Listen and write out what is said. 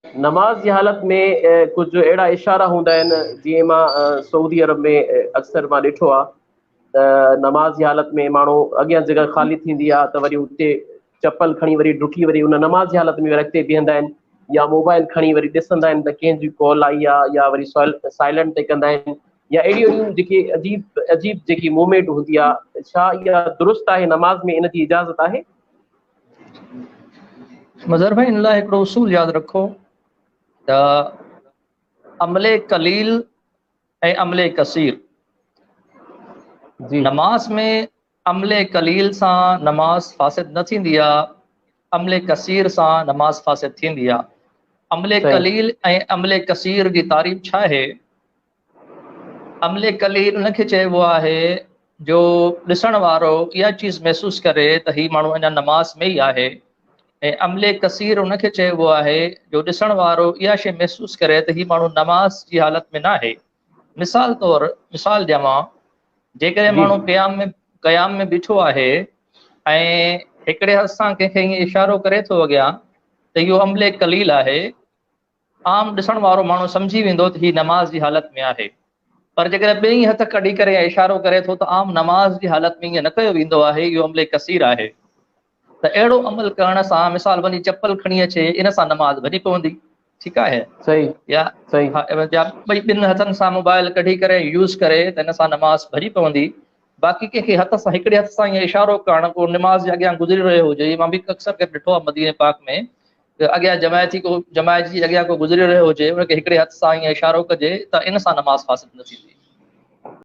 नमाज की हालत में कुछ अहिड़ा इशारा हूंदा आहिनि, जीअं मां सऊदी अरब में अक्सर मां ॾिठो आहे त नमाज की हालत में माण्हू अॻियां जगह ख़ाली थींदी आहे त वरी उते चप्पल खणी वरी ॾुकी वरी उन नमाज की हालत में अॻिते बीहंदा आहिनि, या मोबाइल खणी वरी ॾिसंदा आहिनि त कंहिंजी कॉल आई आहे, या वरी साइलेंट ते कंदा आहिनि, या अहिड़ियूं अहिड़ियूं जेके अजीब अजीब जेकी मूवमेंट हूंदी आहे, छा इहा दुरुस्त आहे? नमाज में इन जी इजाज़त आहे? मज़हर भाई, इन लाइ हिकिड़ो उसूल यादि रखो त अमले कलील ऐं अमले कसीर। जी नमाज में अमले कलील सां नमाज फासिद न थींदी आहे, अमले कसीर सां नमाज फासिद थींदी आहे। अमले सही। कलील ऐं अमले कसीर जी तारीफ़ छा आहे? अमले कलील उनखे चइबो आहे जो ॾिसण वारो इहा चीज़ महसूसु करे त ही माण्हू अञा नमाज में ई आहे, ऐं अमले कसीर उनखे चइबो आहे जो ॾिसण वारो इहा शइ महसूसु करे त ही माण्हू नमाज जी हालत में न आहे। मिसाल ॾियां, जेकॾहिं जी माण्हू क़याम में बीठो आहे ऐं हिकिड़े हथ सां कंहिंखे ईअं इशारो करे थो अॻियां त इहो अमले कलील आहे, आम ॾिसण वारो माण्हू सम्झी वेंदो त हीउ नमाज जी हालत में आहे। पर जेकॾहिं ॿई हथ कढी करे इशारो करे थो त आम नमाज जी हालत में ईअं न कयो वेंदो आहे, इहो अमले कसीर आहे। त अहिड़ो अमल करण सां, मिसाल वञी चप्पल खणी अचे, इन सां नमाज भॼी पवंदी, ठीकु आहे? सही। या सही। या ॿिनि हथनि सां मोबाइल कढी करे यूज़ करे त इन सां नमाज भॼी पवंदी। बाक़ी कंहिंखे हथ सां, हिकिड़े हथ सां ईअं इशारो करणु, को नमाज जे अॻियां गुज़री रहियो हुजे, मां बि अक्सर खे ॾिठो आहे मदीने पाक में, त अॻियां जमायत जी अॻियां को गुज़री रहियो हुजे, उनखे हिकिड़े हथ सां ईअं इशारो कजे त इन सां नमाज फासिद न थींदी।